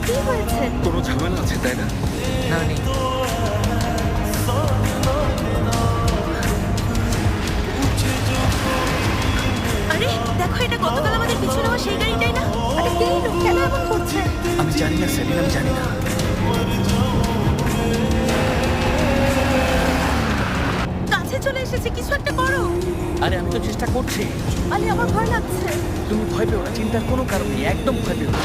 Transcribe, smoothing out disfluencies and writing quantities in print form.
কি হয়েছে? কোনো ঝামেলা আছে তাই না? না নেই। আরে দেখো, এটা গতকাল আমাদের পিছনে হওয়া সেই গাড়িটাই না? আরে কে এই লোক? কেন এমন করছে? আমি জানি না সেলিন, আমি জানি না। কাছে চলে এসেছে, কিছু একটা করো। আরে আমি তো চেষ্টা করছি। আরে আমার ভয় লাগছে। তুমি ভয় পেও না, চিন্তার কোনো কারণ নেই, একদম ভয় পেও না।